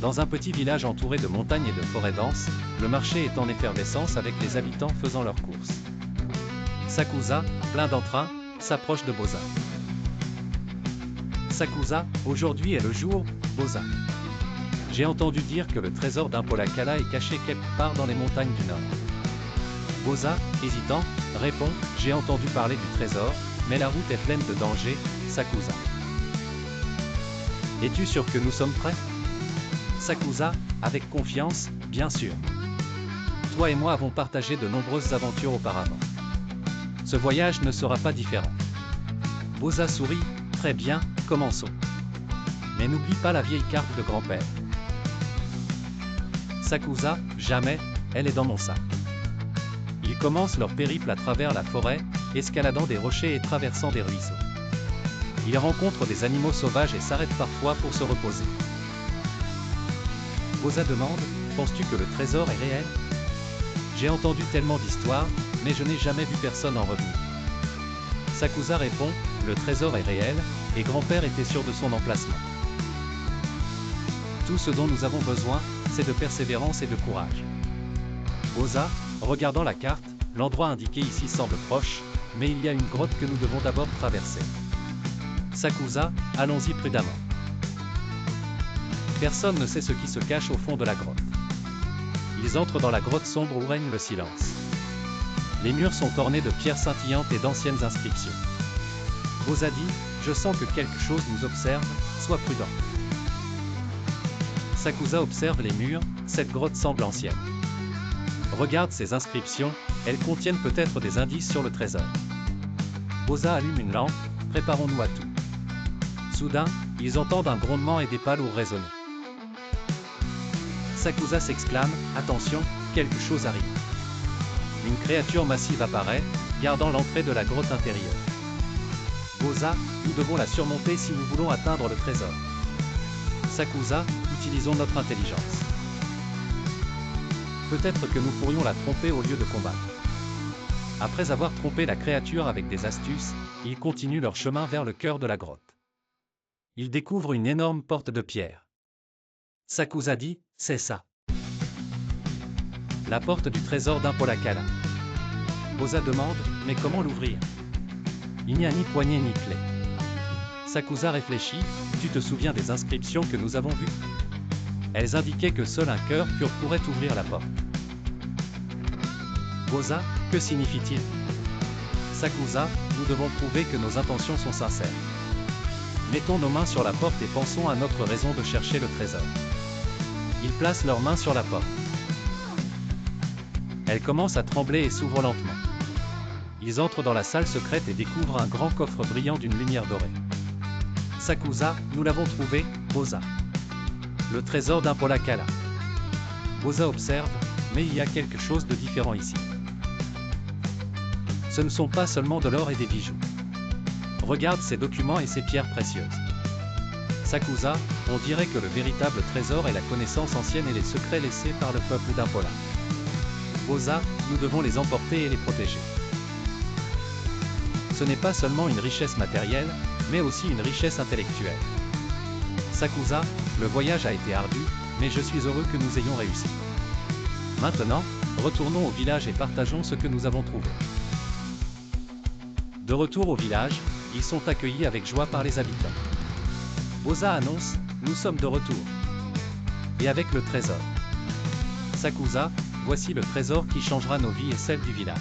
Dans un petit village entouré de montagnes et de forêts denses, le marché est en effervescence avec les habitants faisant leurs courses. Sakusa, plein d'entrain, s'approche de Boza. Sakusa, aujourd'hui est le jour, Boza. J'ai entendu dire que le trésor d'Impolakala est caché quelque part dans les montagnes du Nord. Boza, hésitant, répond, j'ai entendu parler du trésor, mais la route est pleine de dangers, Sakusa. Es-tu sûr que nous sommes prêts? Sakusa, avec confiance, bien sûr. Toi et moi avons partagé de nombreuses aventures auparavant. Ce voyage ne sera pas différent. Boza sourit, très bien, commençons. Mais n'oublie pas la vieille carte de grand-père. Sakusa, jamais, elle est dans mon sac. Ils commencent leur périple à travers la forêt, escaladant des rochers et traversant des ruisseaux. Ils rencontrent des animaux sauvages et s'arrêtent parfois pour se reposer. Boza demande, penses-tu que le trésor est réel? J'ai entendu tellement d'histoires, mais je n'ai jamais vu personne en revenir. Sakusa répond, le trésor est réel, et grand-père était sûr de son emplacement. Tout ce dont nous avons besoin, c'est de persévérance et de courage. Boza, regardant la carte, l'endroit indiqué ici semble proche, mais il y a une grotte que nous devons d'abord traverser. Sakusa, allons-y prudemment. Personne ne sait ce qui se cache au fond de la grotte. Ils entrent dans la grotte sombre où règne le silence. Les murs sont ornés de pierres scintillantes et d'anciennes inscriptions. Boza dit, je sens que quelque chose nous observe, sois prudent. Sakusa observe les murs, cette grotte semble ancienne. Regarde ces inscriptions, elles contiennent peut-être des indices sur le trésor. Boza allume une lampe, préparons-nous à tout. Soudain, ils entendent un grondement et des pas lourds résonner. Sakusa s'exclame, attention, quelque chose arrive. Une créature massive apparaît, gardant l'entrée de la grotte intérieure. Boza, nous devons la surmonter si nous voulons atteindre le trésor. Sakusa, utilisons notre intelligence. Peut-être que nous pourrions la tromper au lieu de combattre. Après avoir trompé la créature avec des astuces, ils continuent leur chemin vers le cœur de la grotte. Ils découvrent une énorme porte de pierre. Sakusa dit, c'est ça. La porte du trésor d'Impolakala. Boza demande, mais comment l'ouvrir? Il n'y a ni poignée ni clé. Sakusa réfléchit, tu te souviens des inscriptions que nous avons vues? Elles indiquaient que seul un cœur pur pourrait ouvrir la porte. Boza, que signifie-t-il? Sakusa, nous devons prouver que nos intentions sont sincères. Mettons nos mains sur la porte et pensons à notre raison de chercher le trésor. Ils placent leurs mains sur la porte. Elle commence à trembler et s'ouvre lentement. Ils entrent dans la salle secrète et découvrent un grand coffre brillant d'une lumière dorée. Sakusa, nous l'avons trouvé, Boza. Le trésor d'Impolakala. Boza observe, mais il y a quelque chose de différent ici. Ce ne sont pas seulement de l'or et des bijoux. Regarde ces documents et ces pierres précieuses. Sakusa, on dirait que le véritable trésor est la connaissance ancienne et les secrets laissés par le peuple d'Impola. Boza, nous devons les emporter et les protéger. Ce n'est pas seulement une richesse matérielle, mais aussi une richesse intellectuelle. Sakusa, le voyage a été ardu, mais je suis heureux que nous ayons réussi. Maintenant, retournons au village et partageons ce que nous avons trouvé. De retour au village, ils sont accueillis avec joie par les habitants. Boza annonce, nous sommes de retour. Et avec le trésor. Sakusa, voici le trésor qui changera nos vies et celles du village.